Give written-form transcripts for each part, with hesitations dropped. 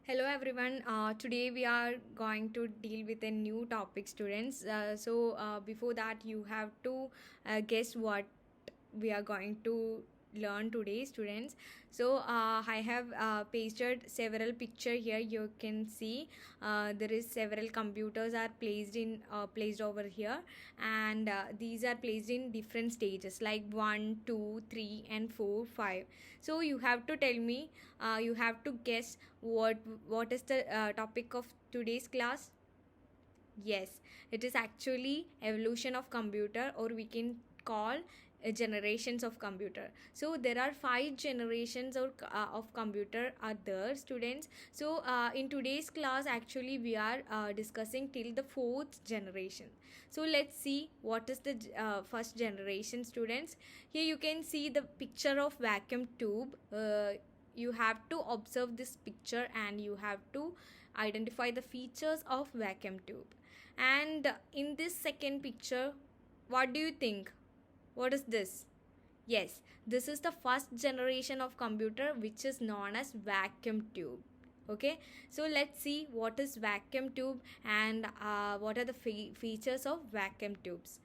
Hello everyone. Today we are going to deal with a new topic, students. Before that, you have to guess what we are going to learn today, students. I have pasted several picture here. You can see there is several computers are placed over here, and these are placed in different stages like 1, 2, 3, and 4, 5. So you have to tell me. You have to guess what is the topic of today's class. Yes, it is actually evolution of computer, or we can call generations of computer. So there are five generations of computer are there, students. In today's class, actually we are discussing till the fourth generation. So let's see what is the first generation, students. Here you can see the picture of vacuum tube. You have to observe this picture and you have to identify the features of vacuum tube. And in this second picture, what do you think? What is this? Yes, this is the first generation of computer, which is known as vacuum tube. Okay, so let's see what is vacuum tube and what are the features of vacuum tubes.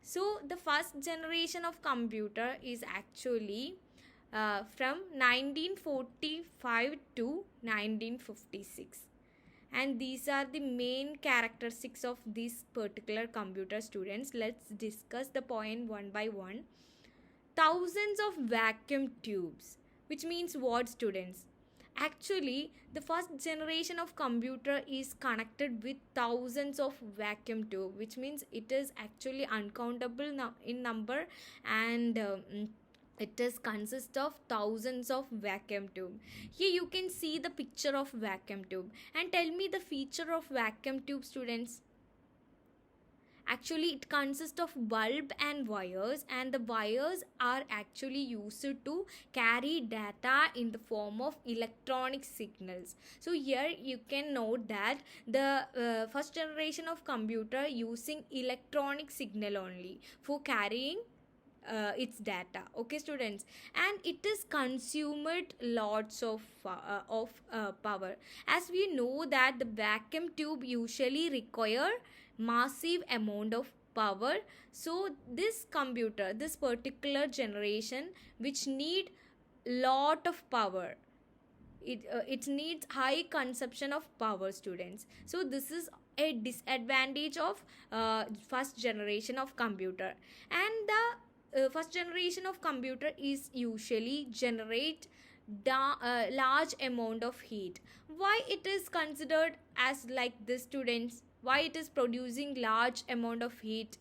So the first generation of computer is actually from 1945 to 1956, and these are the main characteristics of this particular computer, students. Let's discuss the point one by one. Thousands of vacuum tubes, which means what, students? Actually, the first generation of computer is connected with thousands of vacuum tube, which means it is actually uncountable in number, and it is consist of thousands of vacuum tube. Here you can see the picture of vacuum tube, and tell me the feature of vacuum tube, students. Actually, it consists of bulb and wires, and the wires are actually used to carry data in the form of electronic signals. So here you can note that the first generation of computer using electronic signal only for carrying its data. Okay, students, and it is consumed lots of power. As we know that the vacuum tube usually require massive amount of power. So this computer, this particular generation, which need lot of power, it needs high consumption of power, students. So this is a disadvantage of first generation of computer. And the first generation of computer is usually generate large amount of heat. Why it is considered as like this, students? Why it is producing large amount of heat?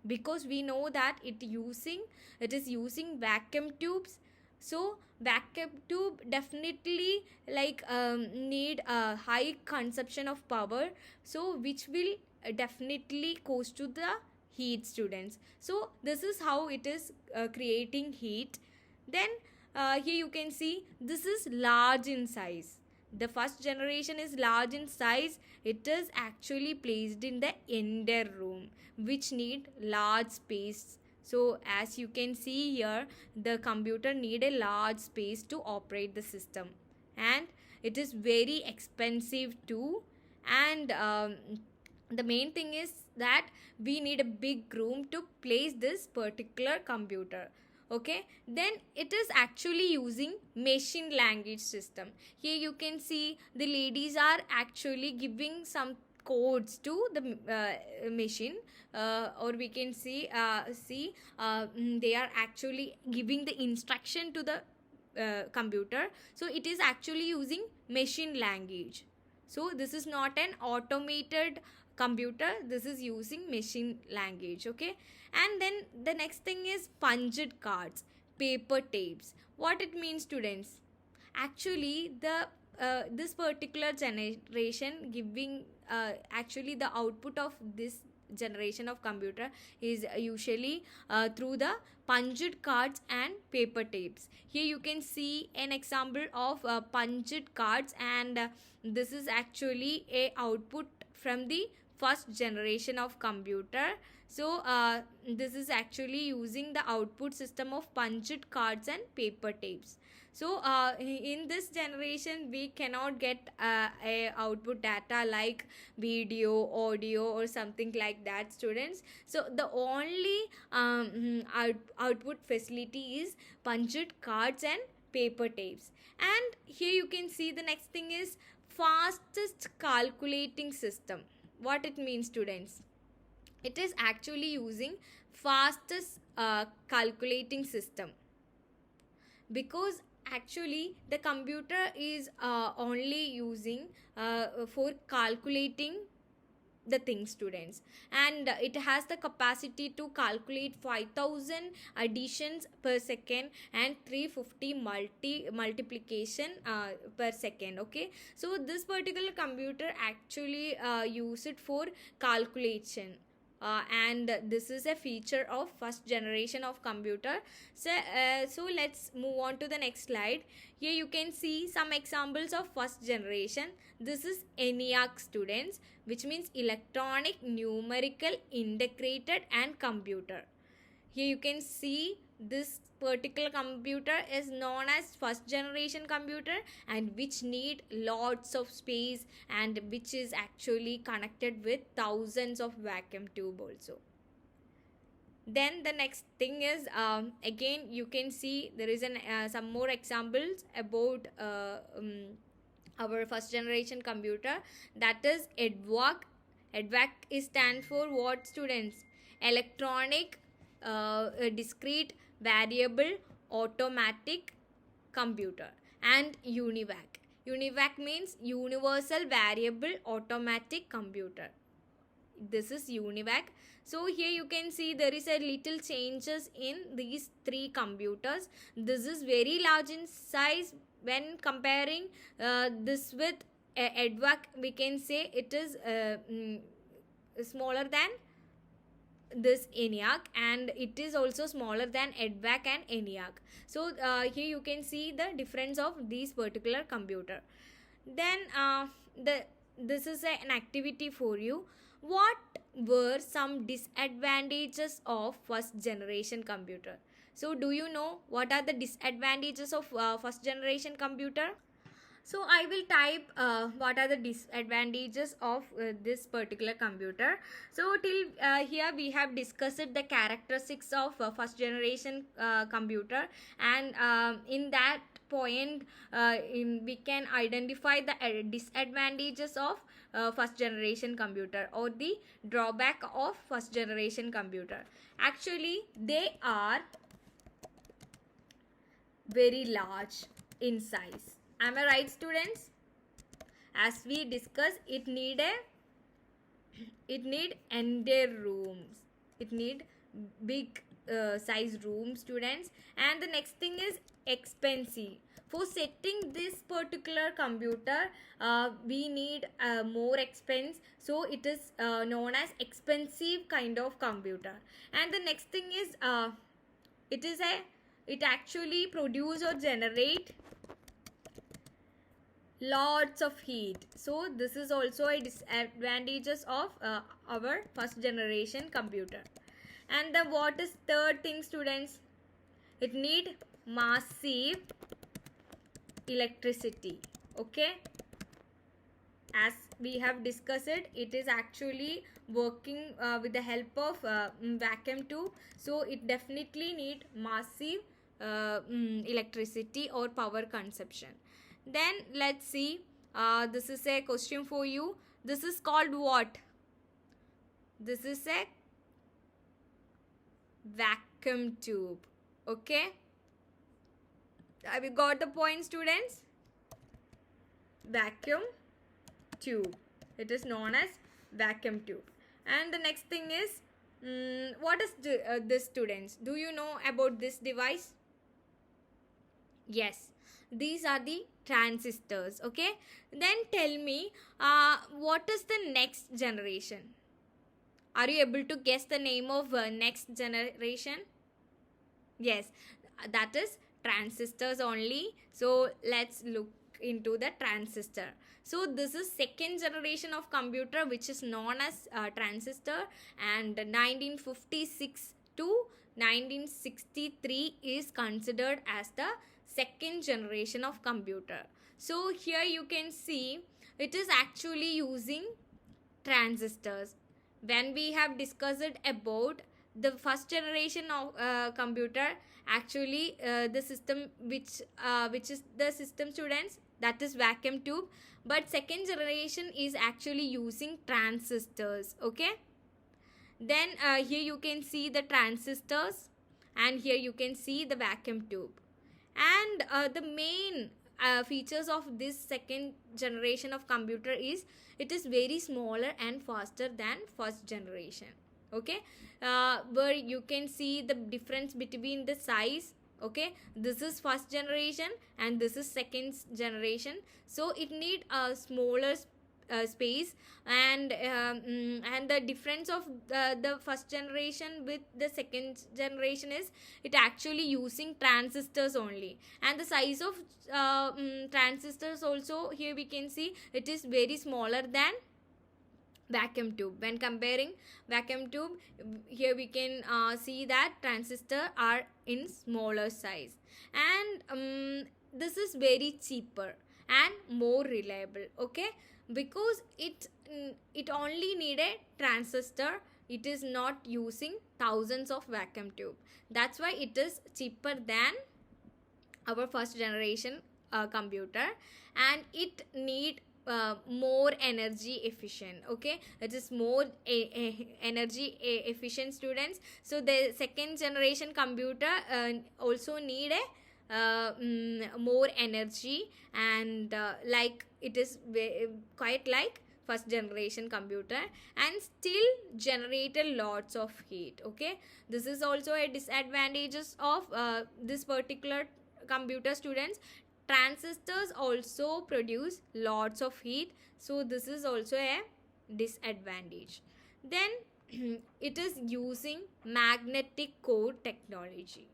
Because we know that it is using vacuum tubes. So vacuum tube definitely need a high consumption of power, so which will definitely cause to the heat, students. So this is how it is creating heat. Then here you can see this is large in size. The first generation is large in size. It is actually placed in the entire room, which need large space. So as you can see here, the computer need a large space to operate the system, and it is very expensive too. And the main thing is that we need a big room to place this particular computer. Okay, then it is actually using machine language system. Here you can see the ladies are actually giving some codes to the machine, or we can see they are actually giving the instruction to the computer. So it is actually using machine language. So this is not an automated computer, this is using machine language. Okay, and then the next thing is punched cards, paper tapes. What it means, students? Actually the this particular generation giving actually the output of this generation of computer is usually through the punched cards and paper tapes. Here you can see an example of punched cards, and this is actually a output from the first generation of computer. So this is actually using the output system of punched cards and paper tapes. So in this generation we cannot get a output data like video, audio or something like that, students. So the only output facility is punched cards and paper tapes. And here you can see the next thing is fastest calculating system. What it means, students? It is actually using fastest calculating system, because actually the computer is only using for calculating the things, students, and it has the capacity to calculate 5000 additions per second and 350 multiplication per second. Okay, so this particular computer actually use it for calculation, and this is a feature of first generation of computer. So let's move on to the next slide. Here you can see some examples of first generation. This is ENIAC, students, which means electronic numerical integrated and computer. Here you can see this particular computer is known as first generation computer, and which need lots of space, and which is actually connected with thousands of vacuum tube also. Then the next thing is, again you can see there is some more examples about our first generation computer, that is EDVAC. EDVAC is stands for what, students? Electronic discrete variable automatic computer. And UNIVAC. UNIVAC means universal variable automatic computer. This is UNIVAC. So here you can see there is a little changes in these three computers. This is very large in size. When comparing this with EDVAC, we can say it is smaller than this ENIAC, and it is also smaller than EDVAC and ENIAC. So here you can see the difference of these particular computer. Then this is an activity for you. What were some disadvantages of first generation computer? So do you know what are the disadvantages of first generation computer? So I will type what are the disadvantages of this particular computer. So till here we have discussed the characteristics of first generation computer, and in that point we can identify the disadvantages of first generation computer, or the drawback of first generation computer. Actually they are very large in size. Am I right, students? As we discussed, it need entire rooms. It need big size rooms, students. And the next thing is expensive. For setting this particular computer, we need more expense. So it is known as expensive kind of computer. And the next thing is it actually produce or generate lots of heat. So this is also a disadvantages of our first generation computer. And the what is third thing, students? It need massive electricity. Okay, as we have discussed it is actually working with the help of vacuum tube. So it definitely need massive electricity or power consumption. Then let's see, this is a question for you. This is called what? This is a vacuum tube. Okay, have you got the point, students? Vacuum tube. It is known as vacuum tube. And the next thing is, what is this, students? Do you know about this device? Yes, these are the transistors. Okay, then tell me what is the next generation? Are you able to guess the name of next generation? Yes, that is transistors only. So let's look into the transistor. So this is second generation of computer, which is known as transistor, and 1956 to 1963 is considered as the second generation of computer. So here you can see it is actually using transistors. When we have discussed about the first generation of computer, actually the system which is the system, students, that is vacuum tube. But second generation is actually using transistors. Okay, then here you can see the transistors, and here you can see the vacuum tube. And the main features of this second generation of computer is it is very smaller and faster than first generation. Okay, where you can see the difference between the size. Okay, this is first generation and this is second generation, so it need a smaller space. And the difference of the first generation with the second generation is it actually using transistors only, and the size of transistors also, here we can see it is very smaller than vacuum tube. When comparing vacuum tube, here we can see that transistor are in smaller size. And this is very cheaper and more reliable. Okay, because it only need a transistor, it is not using thousands of vacuum tube. That's why it is cheaper than our first generation computer, and it need more energy efficient. Okay, it is more energy efficient, students. So the second generation computer also need a more energy, and like it is quite like first generation computer, and still generated lots of heat. Okay, this is also a disadvantages of this particular computer, students. Transistors also produce lots of heat, so this is also a disadvantage. Then it is using magnetic core technology.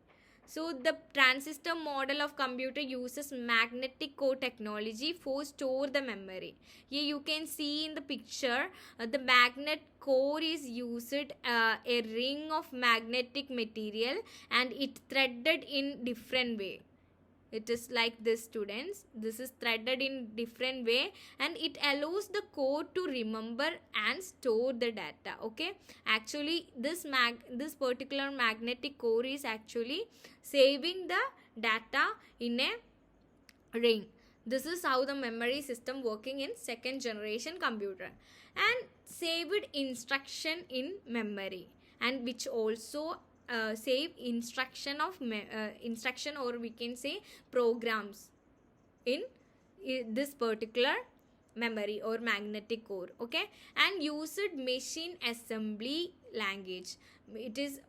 So the transistor model of computer uses magnetic core technology for store the memory. Here you can see in the picture the magnet core is used a ring of magnetic material, and it threaded in different way. It is like this, students. This is threaded in different way, and it allows the core to remember and store the data. Okay, actually this particular magnetic core is actually saving the data in a ring. This is how the memory system working in second generation computer. And saved instruction in memory, and which also save instruction of instruction, or we can say programs in this particular memory or magnetic core. Okay, and used machine assembly language. It is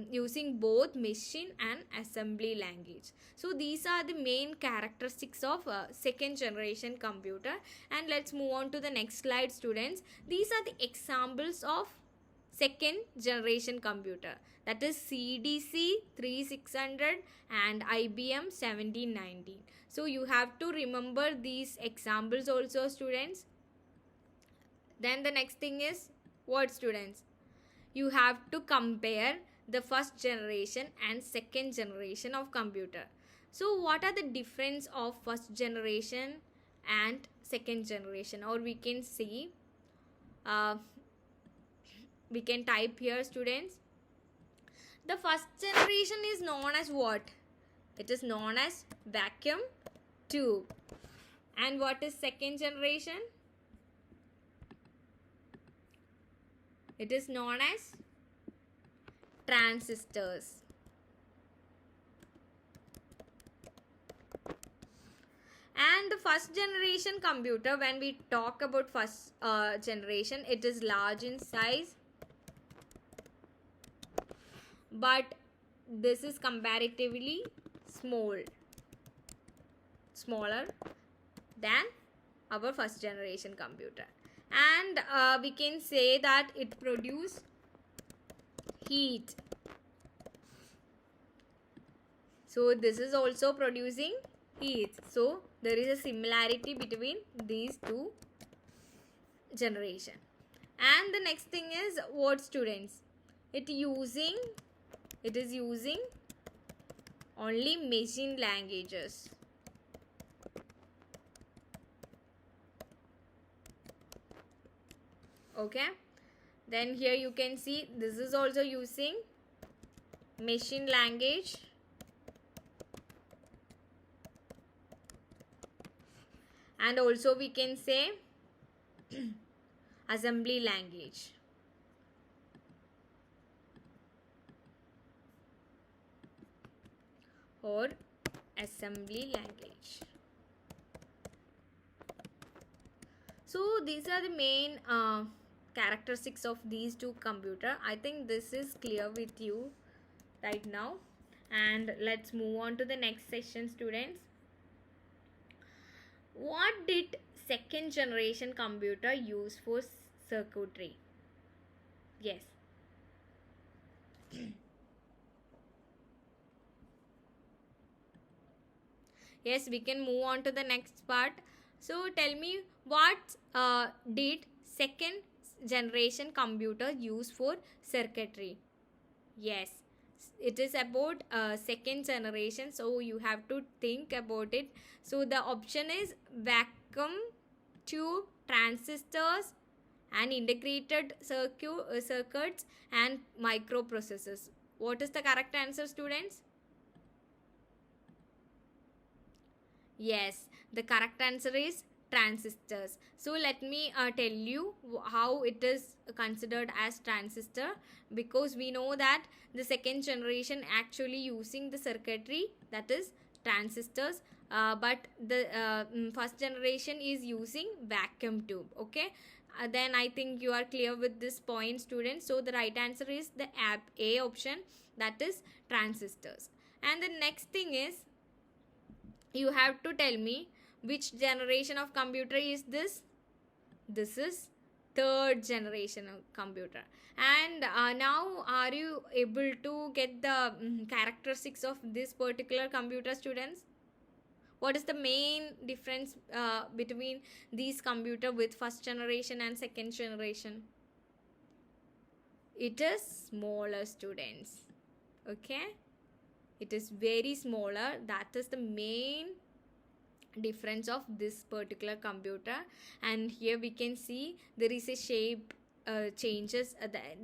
using both machine and assembly language. So these are the main characteristics of second generation computer. And let's move on to the next slide, students. These are the examples of second generation computer, that is CDC 3600 and IBM 1719. So you have to remember these examples also, students. Then the next thing is what, students? You have to compare the first generation and second generation of computer. So what are the difference of first generation and second generation? Or we can see we can type here, students. The first generation is known as what? It is known as vacuum tube. And what is second generation? It is known as transistors. And the first generation computer, when we talk about first generation, it is large in size, but this is comparatively smaller than our first generation computer. And we can say that it produces heat. So this is also producing heat. So there is a similarity between these two generation. And the next thing is what, students? It is using Only machine languages. Okay, then here you can see this is also using machine language, and also we can say assembly language. Or assembly language. So these are the main characteristics of these two computer. I think this is clear with you right now, and let's move on to the next session, students. What did second generation computer use for circuitry? Yes. Yes, we can move on to the next part. So tell me, what did second generation computer use for circuitry? Yes, it is about second generation, so you have to think about it. So the option is vacuum tube, transistors, and integrated circuits and microprocessors. What is the correct answer, students? Yes, the correct answer is transistors. So let me tell you how it is considered as transistor, because we know that the second generation actually using the circuitry, that is transistors, but the first generation is using vacuum tube. Okay, then I think you are clear with this point, students. So the right answer is the A option, that is transistors. And the next thing is, you have to tell me which generation of computer is this. This is third generation of computer. And now are you able to get the characteristics of this particular computer, students? What is the main difference between these computer with first generation and second generation? It is smaller, students. Okay, it is very smaller. That is the main difference of this particular computer. And here we can see there is a shape changes,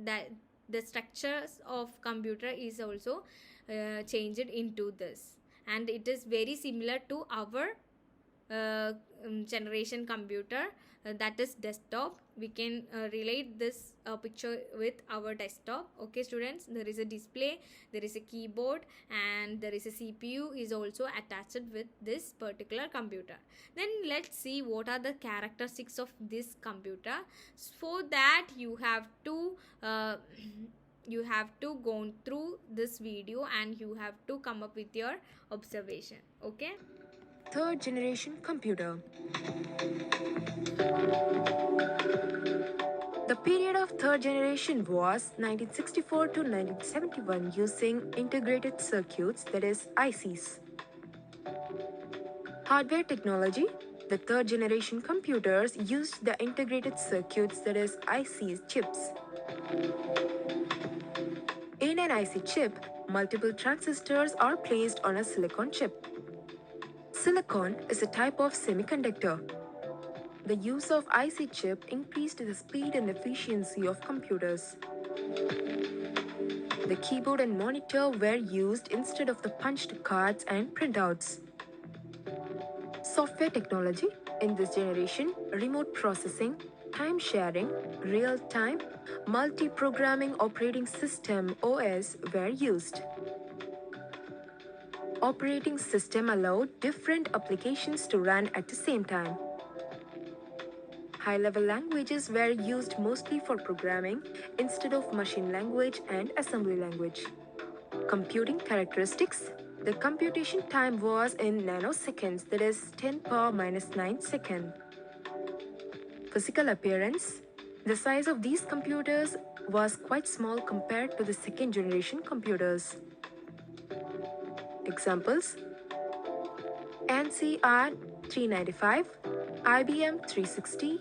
that the structures of computer is also changed into this, and it is very similar to our generation computer, that is desktop. We can relate this picture with our desktop. Okay, students, there is a display, there is a keyboard, and there is a CPU is also attached with this particular computer. Then let's see what are the characteristics of this computer. For that you have to you have to go through this video and you have to come up with your observation. Okay, third generation computer. The period of third generation was 1964 to 1971 using integrated circuits, that is ICs. Hardware technology. The third generation computers used the integrated circuits, that is ICs chips. In an IC chip, multiple transistors are placed on a silicon chip. Silicon is a type of semiconductor. The use of IC chip increased the speed and efficiency of computers. The keyboard and monitor were used instead of the punched cards and printouts. Software technology. In this generation, remote processing, time sharing, real-time, multi-programming operating system OS were used. Operating system allowed different applications to run at the same time. High-level languages were used mostly for programming instead of machine language and assembly language. Computing characteristics. The computation time was in nanoseconds, that is 10 power minus 9 second. Physical appearance. The size of these computers was quite small compared to the second generation computers. Examples: NCR 395, IBM 360,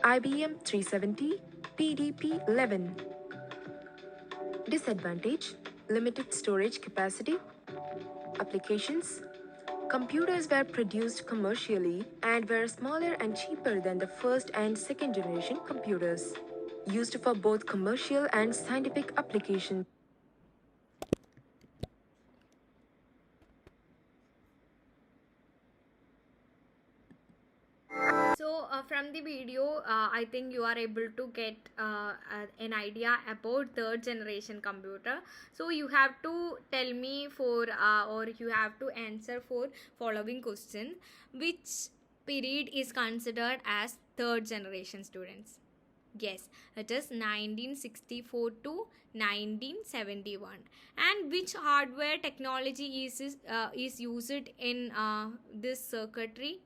IBM 370, PDP 11. Disadvantage: limited storage capacity. Applications. Computers were produced commercially and were smaller and cheaper than the first and second generation computers, used for both commercial and scientific applications. So from the video, I think you are able to get an idea about third generation computer. So you have to tell me for or you have to answer for following question: which period is considered as third generation, students? Yes, it is 1964 to 1971. And which hardware technology is used in this circuitry?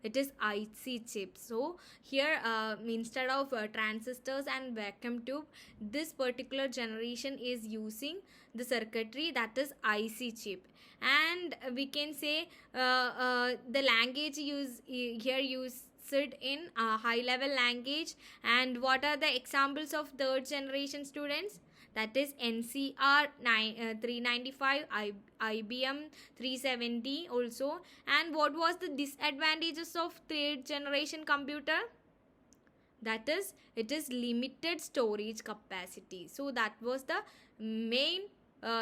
It is IC chip. So here instead of transistors and vacuum tube, this particular generation is using the circuitry, that is IC chip. And we can say the language here used in high level language. And what are the examples of third generation, students? That is NCR 395, IBM 370 also. And what was the disadvantages of third generation computer? That is, it is limited storage capacity. So that was the main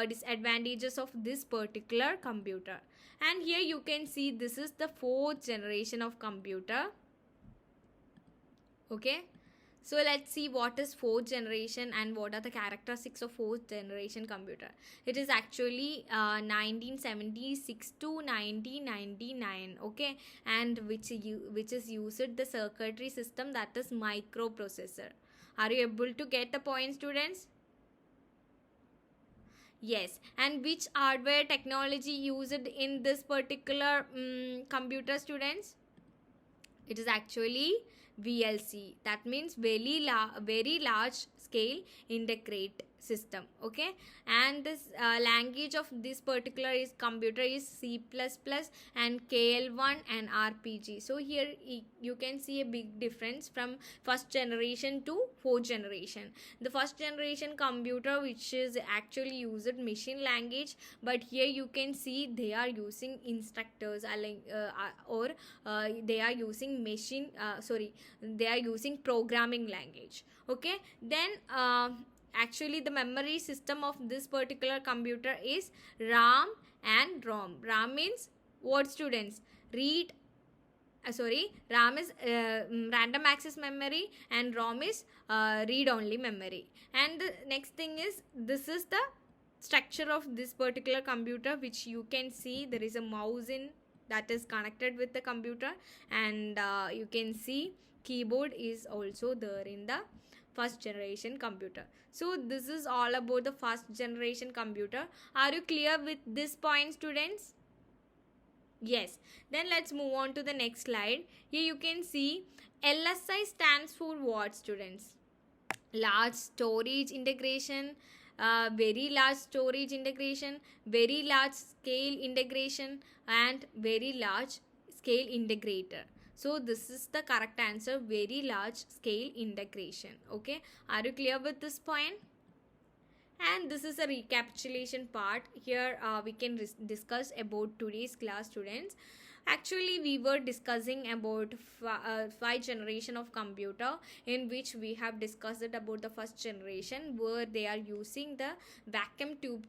disadvantages of this particular computer. And here you can see this is the fourth generation of computer. Okay, so let's see what is fourth generation and what are the characteristics of fourth generation computer. It is actually 1976 to 1999. Okay, and which is used the circuitry system, that is microprocessor. Are you able to get the point, students? Yes. And which hardware technology used in this particular computer, students? It is actually VLC. That means very large scale integrate system. Okay, and this language of this particular is computer is C++ and KL1 and RPG. So here you can see a big difference from first generation to fourth generation. The first generation computer, which is actually used machine language, but here you can see they are using instructors or they are using they are using programming language. Okay, then actually the memory system of this particular computer is RAM and ROM. RAM means what, students? RAM is random access memory and ROM is read only memory. And the next thing is, this is the structure of this particular computer, which you can see there is a mouse in that is connected with the computer. And you can see keyboard is also there in the first generation computer. So this is all about the first generation computer. Are you clear with this point, students? Yes. Then let's move on to the next slide. Here you can see LSI stands for what, students? Large storage integration, very large storage integration, very large scale integration, and very large scale integrator. So this is the correct answer, very large scale integration. Okay, are you clear with this point? And this is a recapitulation part. Here we can discuss about today's class, students. Actually, we were discussing about five generation of computer, in which we have discussed about the first generation, where they are using the vacuum tube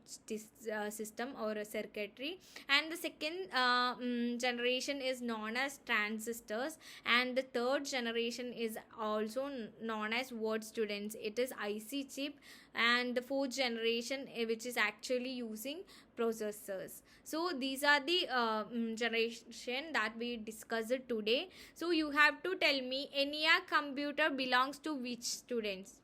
system or a circuitry. And the second generation is known as transistors. And the third generation is also known as what, students? It is IC chip. And the fourth generation, which is actually using processors. So these are the generation that we discussed today. So you have to tell me ENIAC computer belongs to which, students?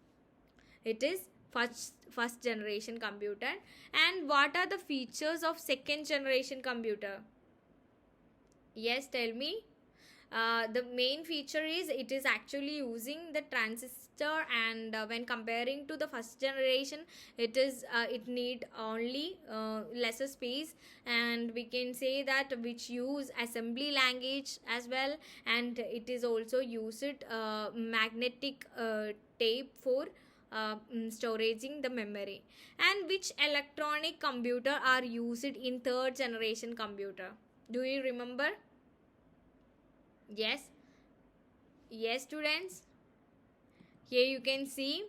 It is first generation computer. And what are the features of second generation computer? Yes, tell me. The main feature is it is actually using the transistor, and when comparing to the first generation, it need only lesser space. And we can say that which use assembly language as well. And it is also used magnetic tape for storing the memory. And which electronic computer are used in third generation computer? Do you remember? Yes. Yes, students. Here you can see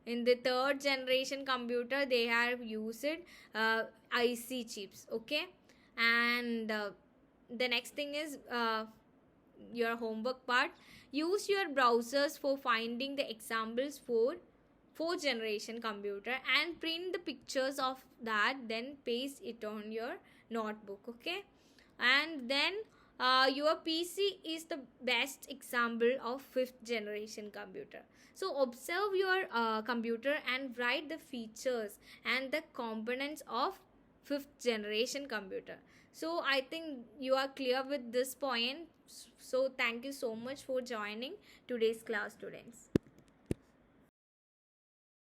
in the third generation computer they have used IC chips. Okay. And the next thing is your homework part. Use your browsers for finding the examples for fourth generation computer and print the pictures of that, then paste it on your notebook. Okay. And then your PC is the best example of fifth generation computer. So observe your computer and write the features and the components of fifth generation computer. So I think you are clear with this point. So thank you so much for joining today's class, students.